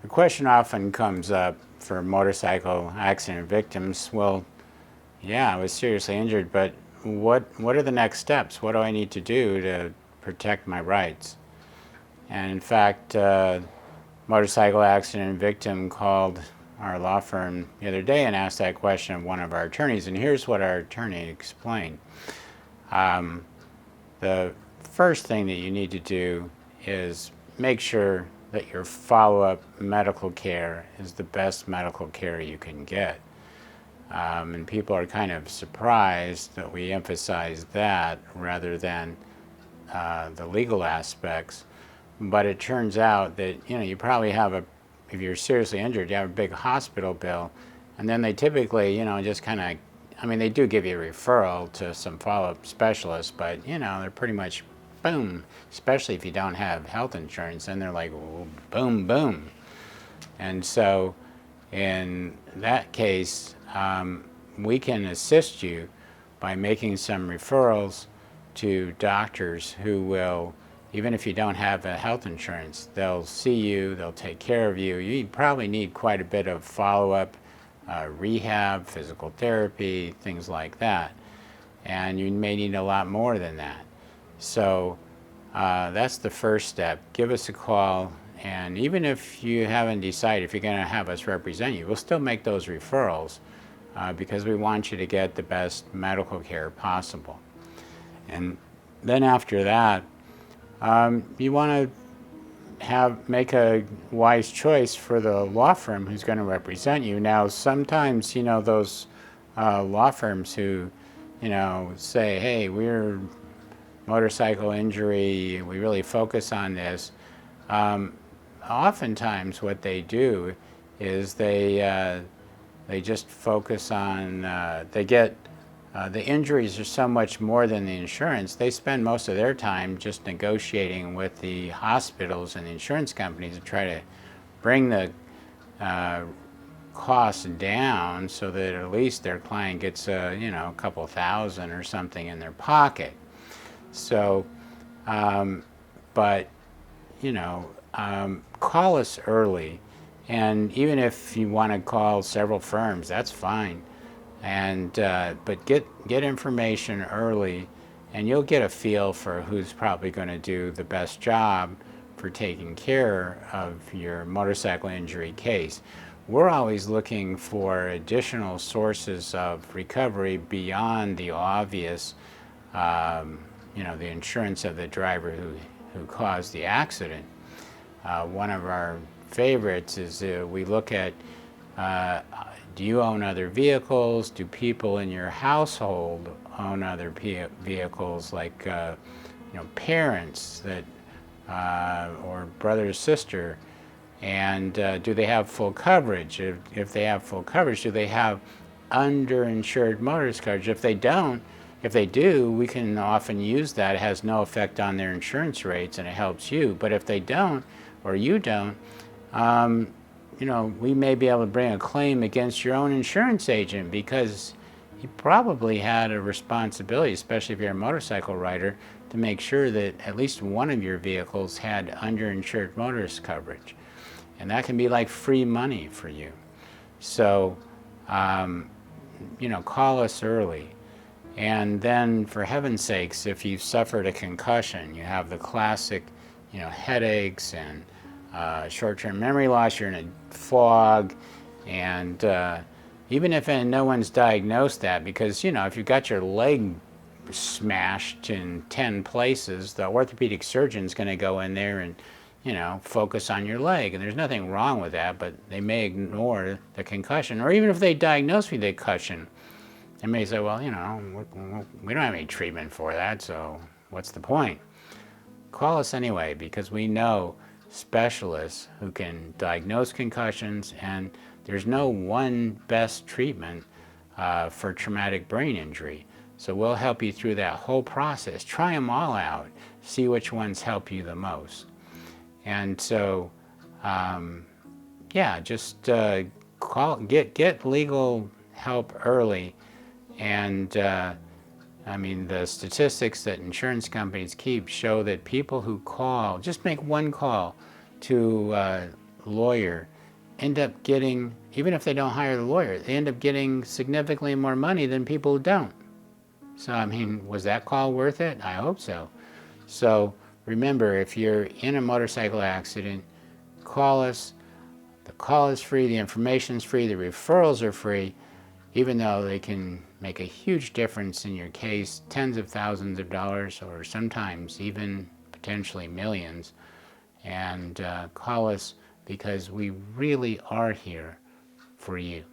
The question often comes up for motorcycle accident victims, well, yeah, I was seriously injured, but what are the next steps? What do I need to do to protect my rights? And in fact, motorcycle accident victim called our law firm the other day and asked that question of one of our attorneys, and here's what our attorney explained. The first thing that you need to do is make sure that your follow-up medical care is the best medical care you can get. And people are kind of surprised that we emphasize that rather than the legal aspects. But it turns out that, you probably have if you're seriously injured, you have a big hospital bill, and then they typically, just kind of, they do give you a referral to some follow-up specialists, but, they're pretty much boom, especially if you don't have health insurance, and they're like, boom, boom. And so in that case, we can assist you by making some referrals to doctors who will, even if you don't have a health insurance, they'll see you, they'll take care of you. You probably need quite a bit of follow-up, rehab, physical therapy, things like that. And you may need a lot more than that. So that's the first step. Give us a call, and even if you haven't decided if you're going to have us represent you, we'll still make those referrals because we want you to get the best medical care possible. And then after that, you want to make a wise choice for the law firm who's going to represent you. Now, sometimes, those law firms who, say, hey, we're motorcycle injury, we really focus on this. Oftentimes what they do is they just focus on, the injuries are so much more than the insurance. They spend most of their time just negotiating with the hospitals and the insurance companies to try to bring the costs down so that at least their client gets a couple thousand or something in their pocket. So, but call us early, and even if you want to call several firms, that's fine. And but get information early, and you'll get a feel for who's probably going to do the best job for taking care of your motorcycle injury case. We're always looking for additional sources of recovery beyond the obvious, the insurance of the driver who caused the accident. One of our favorites is we look at, do you own other vehicles? Do people in your household own other vehicles, like parents that, or brother or sister? And do they have full coverage? If they have full coverage, do they have underinsured motorist coverage? If they do, we can often use that. It has no effect on their insurance rates, and it helps you. But if they don't, or you don't, we may be able to bring a claim against your own insurance agent because he probably had a responsibility, especially if you're a motorcycle rider, to make sure that at least one of your vehicles had underinsured motorist coverage. And that can be like free money for you. So, call us early. And then, for heaven's sakes, if you've suffered a concussion, you have the classic, headaches and short-term memory loss, you're in a fog, and even if no one's diagnosed that, because, if you've got your leg smashed in 10 places, the orthopedic surgeon's going to go in there and, focus on your leg, and there's nothing wrong with that, but they may ignore the concussion. Or even if they diagnose with a concussion, they may say, well, we don't have any treatment for that, so what's the point? Call us anyway, because we know specialists who can diagnose concussions, and there's no one best treatment for traumatic brain injury. So we'll help you through that whole process. Try them all out. See which ones help you the most. And so, just get legal help early. And the statistics that insurance companies keep show that people who call, just make one call to a lawyer, end up getting, even if they don't hire the lawyer, they end up getting significantly more money than people who don't. So, I mean, was that call worth it? I hope so. So remember, if you're in a motorcycle accident, call us. The call is free, the information is free, the referrals are free, even though they can make a huge difference in your case, tens of thousands of dollars, or sometimes even potentially millions. And call us, because we really are here for you.